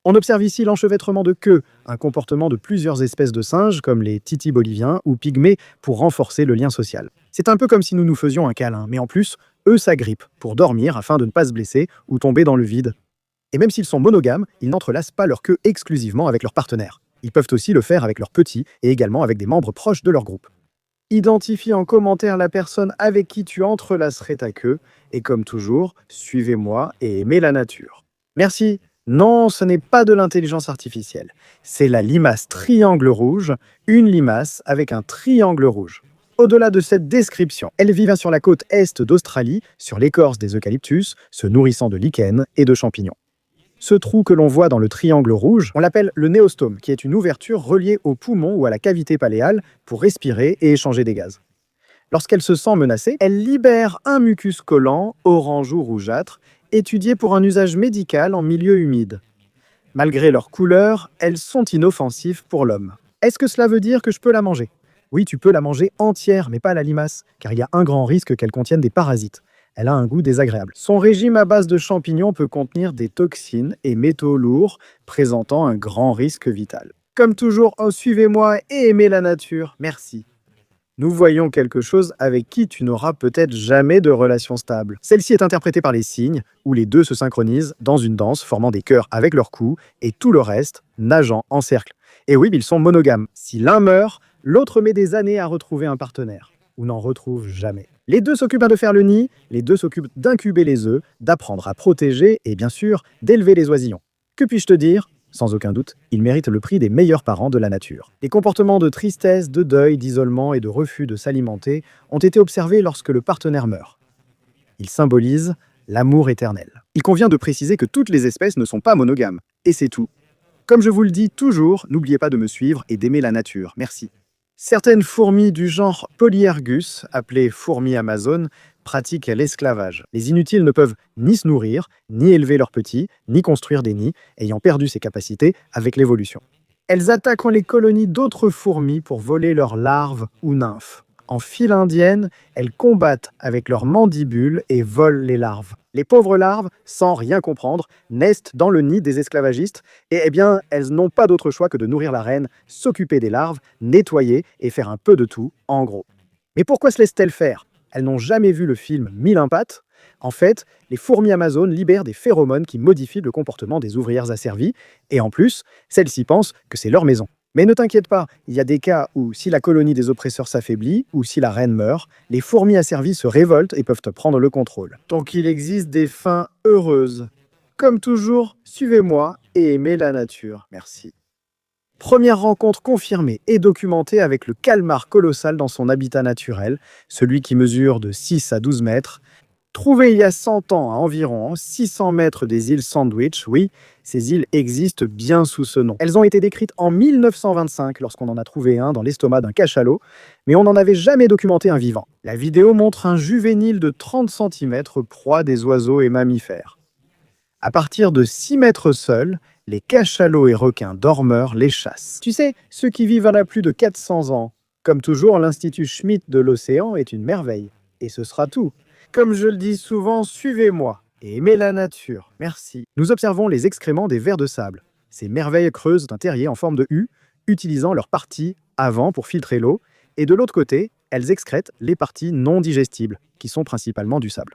On observe ici l'enchevêtrement de queues, un comportement de plusieurs espèces de singes, comme les titis boliviens ou pygmées, pour renforcer le lien social. C'est un peu comme si nous nous faisions un câlin, mais en plus, eux s'agrippent pour dormir afin de ne pas se blesser ou tomber dans le vide. Et même s'ils sont monogames, ils n'entrelacent pas leur queue exclusivement avec leurs partenaires. Ils peuvent aussi le faire avec leurs petits et également avec des membres proches de leur groupe. Identifie en commentaire la personne avec qui tu entrelacerais ta queue, et comme toujours, suivez-moi et aimez la nature. Merci. Non, ce n'est pas de l'intelligence artificielle. C'est la limace triangle rouge, une limace avec un triangle rouge. Au-delà de cette description, elle vit sur la côte est d'Australie, sur l'écorce des eucalyptus, se nourrissant de lichens et de champignons. Ce trou que l'on voit dans le triangle rouge, on l'appelle le néostome, qui est une ouverture reliée au poumon ou à la cavité palléale pour respirer et échanger des gaz. Lorsqu'elle se sent menacée, elle libère un mucus collant, orange ou rougeâtre, étudié pour un usage médical en milieu humide. Malgré leur couleur, elles sont inoffensives pour l'homme. Est-ce que cela veut dire que je peux la manger? Oui, tu peux la manger entière, mais pas la limace, car il y a un grand risque qu'elle contienne des parasites. Elle a un goût désagréable. Son régime à base de champignons peut contenir des toxines et métaux lourds, présentant un grand risque vital. Comme toujours, suivez-moi et aimez la nature. Merci. Nous voyons quelque chose avec qui tu n'auras peut-être jamais de relation stable. Celle-ci est interprétée par les cygnes, où les deux se synchronisent dans une danse formant des chœurs avec leur cou, et tout le reste nageant en cercle. Et oui, ils sont monogames. Si l'un meurt, l'autre met des années à retrouver un partenaire, ou n'en retrouve jamais. Les deux s'occupent de faire le nid, les deux s'occupent d'incuber les œufs, d'apprendre à protéger et bien sûr d'élever les oisillons. Que puis-je te dire? Sans aucun doute, ils méritent le prix des meilleurs parents de la nature. Les comportements de tristesse, de deuil, d'isolement et de refus de s'alimenter ont été observés lorsque le partenaire meurt. Ils symbolisent l'amour éternel. Il convient de préciser que toutes les espèces ne sont pas monogames. Et c'est tout. Comme je vous le dis toujours, n'oubliez pas de me suivre et d'aimer la nature. Merci. Certaines fourmis du genre Polyergus, appelées fourmis amazones, pratiquent l'esclavage. Les inutiles ne peuvent ni se nourrir, ni élever leurs petits, ni construire des nids, ayant perdu ces capacités avec l'évolution. Elles attaquent les colonies d'autres fourmis pour voler leurs larves ou nymphes. En file indienne, elles combattent avec leurs mandibules et volent les larves. Les pauvres larves, sans rien comprendre, naissent dans le nid des esclavagistes et elles n'ont pas d'autre choix que de nourrir la reine, s'occuper des larves, nettoyer et faire un peu de tout, en gros. Mais pourquoi se laissent-elles faire? Elles n'ont jamais vu le film Mille un pattes. En fait, les fourmis amazones libèrent des phéromones qui modifient le comportement des ouvrières asservies et en plus, celles-ci pensent que c'est leur maison. Mais ne t'inquiète pas, il y a des cas où si la colonie des oppresseurs s'affaiblit ou si la reine meurt, les fourmis asservies se révoltent et peuvent prendre le contrôle. Donc il existe des fins heureuses. Comme toujours, suivez-moi et aimez la nature. Merci. Première rencontre confirmée et documentée avec le calmar colossal dans son habitat naturel, celui qui mesure de 6 à 12 mètres. Trouvé il y a 100 ans à environ 600 mètres des îles Sandwich, oui, ces îles existent bien sous ce nom. Elles ont été décrites en 1925 lorsqu'on en a trouvé un dans l'estomac d'un cachalot, mais on n'en avait jamais documenté un vivant. La vidéo montre un juvénile de 30 cm proie des oiseaux et mammifères. À partir de 6 mètres seuls, les cachalots et requins dormeurs les chassent. Tu sais, ceux qui vivent à plus de 400 ans. Comme toujours, l'Institut Schmidt de l'océan est une merveille. Et ce sera tout. Comme je le dis souvent, suivez-moi et aimez la nature. Merci. Nous observons les excréments des vers de sable. Ces merveilles creusent un terrier en forme de U, utilisant leur partie avant pour filtrer l'eau, et de l'autre côté, elles excrètent les parties non digestibles, qui sont principalement du sable.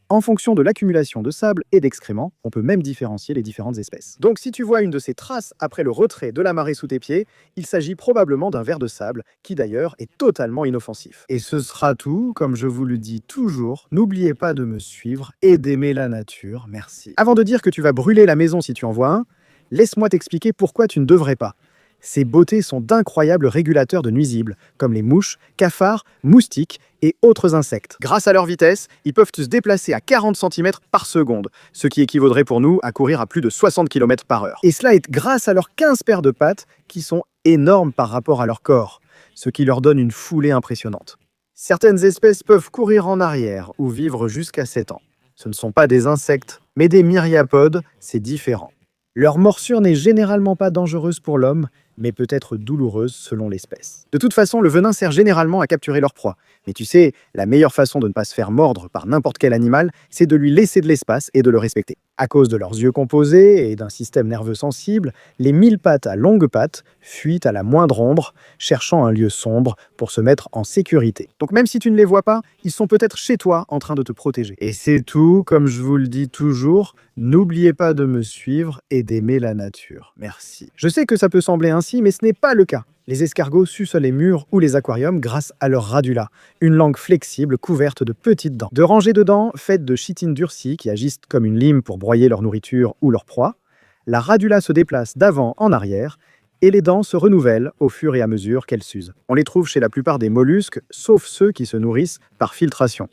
En fonction de l'accumulation de sable et d'excréments, on peut même différencier les différentes espèces. Donc si tu vois une de ces traces après le retrait de la marée sous tes pieds, il s'agit probablement d'un ver de sable, qui d'ailleurs est totalement inoffensif. Et ce sera tout, comme je vous le dis toujours, n'oubliez pas de me suivre et d'aimer la nature, merci. Avant de dire que tu vas brûler la maison si tu en vois un, laisse-moi t'expliquer pourquoi tu ne devrais pas. Ces beautés sont d'incroyables régulateurs de nuisibles, comme les mouches, cafards, moustiques et autres insectes. Grâce à leur vitesse, ils peuvent se déplacer à 40 cm par seconde, ce qui équivaudrait pour nous à courir à plus de 60 km par heure. Et cela est grâce à leurs 15 paires de pattes qui sont énormes par rapport à leur corps, ce qui leur donne une foulée impressionnante. Certaines espèces peuvent courir en arrière ou vivre jusqu'à 7 ans. Ce ne sont pas des insectes, mais des myriapodes, c'est différent. Leur morsure n'est généralement pas dangereuse pour l'homme, mais peut être douloureuse selon l'espèce. De toute façon, le venin sert généralement à capturer leur proie. Mais tu sais, la meilleure façon de ne pas se faire mordre par n'importe quel animal, c'est de lui laisser de l'espace et de le respecter. À cause de leurs yeux composés et d'un système nerveux sensible, les mille pattes à longues pattes fuient à la moindre ombre, cherchant un lieu sombre pour se mettre en sécurité. Donc même si tu ne les vois pas, ils sont peut-être chez toi en train de te protéger. Et c'est tout, comme je vous le dis toujours, n'oubliez pas de me suivre et d'aimer la nature. Merci. Je sais que ça peut sembler ainsi, mais ce n'est pas le cas. Les escargots sucent les murs ou les aquariums grâce à leur radula, une langue flexible couverte de petites dents. De rangées de dents faites de chitine durcie qui agissent comme une lime pour broyer leur nourriture ou leur proie, la radula se déplace d'avant en arrière et les dents se renouvellent au fur et à mesure qu'elles s'usent. On les trouve chez la plupart des mollusques, sauf ceux qui se nourrissent par filtration.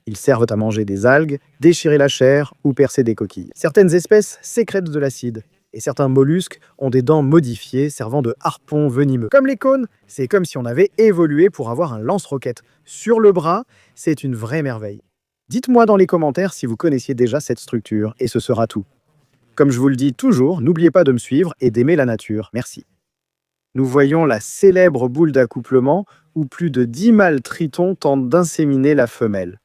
Ils servent à manger des algues, déchirer la chair ou percer des coquilles. Certaines espèces sécrètent de l'acide, et certains mollusques ont des dents modifiées servant de harpons venimeux. Comme les cônes, c'est comme si on avait évolué pour avoir un lance-roquette sur le bras, c'est une vraie merveille. Dites-moi dans les commentaires si vous connaissiez déjà cette structure, et ce sera tout. Comme je vous le dis toujours, n'oubliez pas de me suivre et d'aimer la nature. Merci. Nous voyons la célèbre boule d'accouplement où plus de 10 mâles tritons tentent d'inséminer la femelle.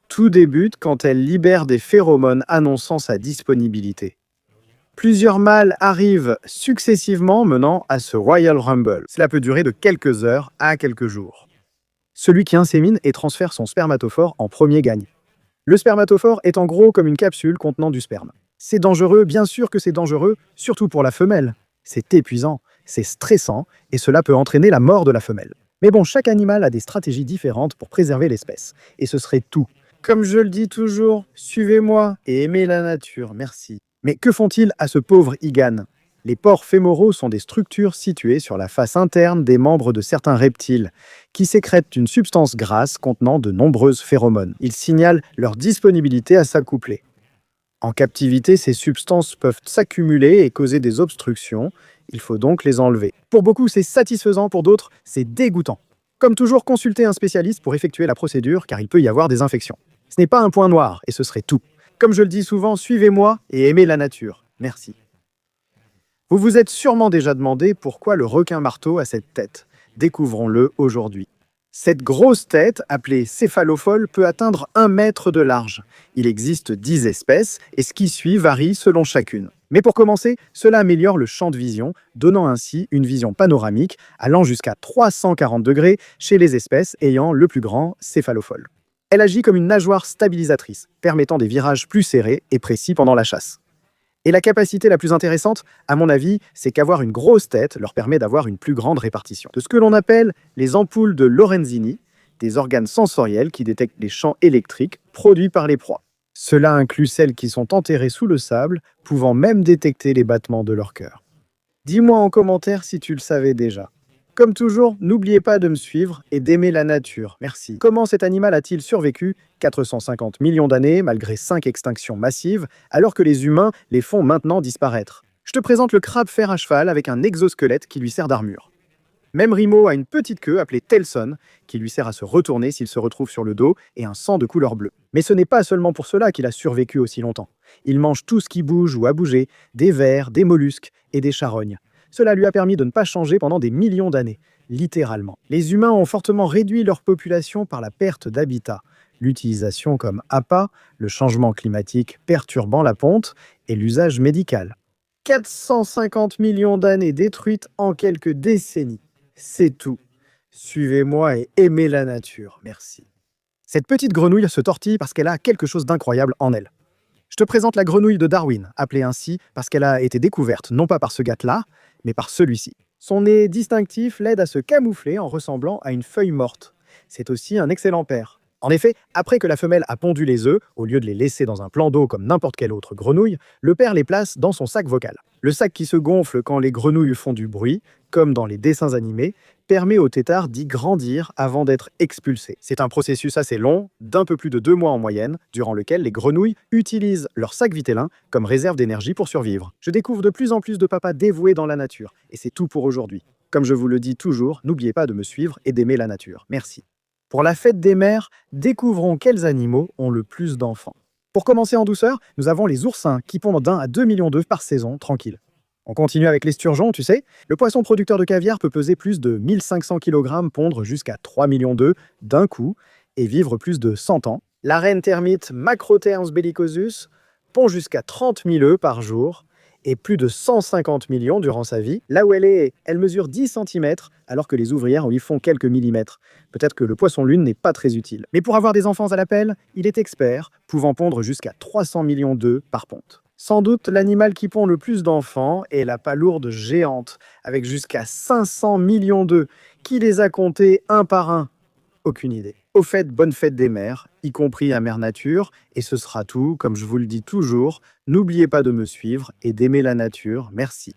Tout débute quand elle libère des phéromones annonçant sa disponibilité. Plusieurs mâles arrivent successivement menant à ce Royal Rumble. Cela peut durer de quelques heures à quelques jours. Celui qui insémine et transfère son spermatophore en premier gagne. Le spermatophore est en gros comme une capsule contenant du sperme. C'est dangereux, bien sûr que c'est dangereux, surtout pour la femelle. C'est épuisant, c'est stressant et cela peut entraîner la mort de la femelle. Mais bon, chaque animal a des stratégies différentes pour préserver l'espèce. Et ce serait tout. Comme je le dis toujours, suivez-moi et aimez la nature, merci. Mais que font-ils à ce pauvre Igan? Les pores fémoraux sont des structures situées sur la face interne des membres de certains reptiles, qui sécrètent une substance grasse contenant de nombreuses phéromones. Ils signalent leur disponibilité à s'accoupler. En captivité, ces substances peuvent s'accumuler et causer des obstructions, il faut donc les enlever. Pour beaucoup, c'est satisfaisant, pour d'autres, c'est dégoûtant. Comme toujours, consultez un spécialiste pour effectuer la procédure, car il peut y avoir des infections. Ce n'est pas un point noir, et ce serait tout. Comme je le dis souvent, suivez-moi et aimez la nature. Merci. Vous vous êtes sûrement déjà demandé pourquoi le requin-marteau a cette tête. Découvrons-le aujourd'hui. Cette grosse tête, appelée céphalophole, peut atteindre 1 mètre de large. Il existe 10 espèces, et ce qui suit varie selon chacune. Mais pour commencer, cela améliore le champ de vision, donnant ainsi une vision panoramique allant jusqu'à 340 degrés chez les espèces ayant le plus grand céphalophole. Elle agit comme une nageoire stabilisatrice, permettant des virages plus serrés et précis pendant la chasse. Et la capacité la plus intéressante, à mon avis, c'est qu'avoir une grosse tête leur permet d'avoir une plus grande répartition. De ce que l'on appelle les ampoules de Lorenzini, des organes sensoriels qui détectent les champs électriques produits par les proies. Cela inclut celles qui sont enterrées sous le sable, pouvant même détecter les battements de leur cœur. Dis-moi en commentaire si tu le savais déjà. Comme toujours, n'oubliez pas de me suivre et d'aimer la nature. Merci. Comment cet animal a-t-il survécu 450 millions d'années, malgré 5 extinctions massives, alors que les humains les font maintenant disparaître? Je te présente le crabe fer à cheval avec un exosquelette qui lui sert d'armure. Même Rimo a une petite queue appelée Telson, qui lui sert à se retourner s'il se retrouve sur le dos, et un sang de couleur bleue. Mais ce n'est pas seulement pour cela qu'il a survécu aussi longtemps. Il mange tout ce qui bouge ou a bougé, des vers, des mollusques et des charognes. Cela lui a permis de ne pas changer pendant des millions d'années, littéralement. Les humains ont fortement réduit leur population par la perte d'habitat, l'utilisation comme appât, le changement climatique perturbant la ponte et l'usage médical. 450 millions d'années détruites en quelques décennies. C'est tout. Suivez-moi et aimez la nature. Merci. Cette petite grenouille se tortille parce qu'elle a quelque chose d'incroyable en elle. Je te présente la grenouille de Darwin, appelée ainsi parce qu'elle a été découverte non pas par ce gâte-là, mais par celui-ci. Son nez distinctif l'aide à se camoufler en ressemblant à une feuille morte. C'est aussi un excellent père. En effet, après que la femelle a pondu les œufs, au lieu de les laisser dans un plan d'eau comme n'importe quelle autre grenouille, le père les place dans son sac vocal. Le sac qui se gonfle quand les grenouilles font du bruit, comme dans les dessins animés, permet au tétard d'y grandir avant d'être expulsé. C'est un processus assez long, d'un peu plus de 2 mois en moyenne, durant lequel les grenouilles utilisent leur sac vitellin comme réserve d'énergie pour survivre. Je découvre de plus en plus de papas dévoués dans la nature, et c'est tout pour aujourd'hui. Comme je vous le dis toujours, n'oubliez pas de me suivre et d'aimer la nature. Merci. Pour la fête des mères, découvrons quels animaux ont le plus d'enfants. Pour commencer en douceur, nous avons les oursins qui pondent d'1 à 2 millions d'œufs par saison, tranquille. On continue avec l'esturgeon, tu sais. Le poisson producteur de caviar peut peser plus de 1500 kg, pondre jusqu'à 3 millions d'œufs d'un coup et vivre plus de 100 ans. La reine termite Macrotherms bellicosus pond jusqu'à 30 000 œufs par jour et plus de 150 millions durant sa vie. Là où elle est, elle mesure 10 centimètres, alors que les ouvrières lui font quelques millimètres. Peut-être que le poisson-lune n'est pas très utile. Mais pour avoir des enfants à l'appel, il est expert, pouvant pondre jusqu'à 300 millions d'œufs par ponte. Sans doute, l'animal qui pond le plus d'enfants est la palourde géante, avec jusqu'à 500 millions d'œufs. Qui les a comptés un par un? Aucune idée. Au fait, bonne fête des mères, y compris à Mère Nature, et ce sera tout, comme je vous le dis toujours, n'oubliez pas de me suivre et d'aimer la nature, merci.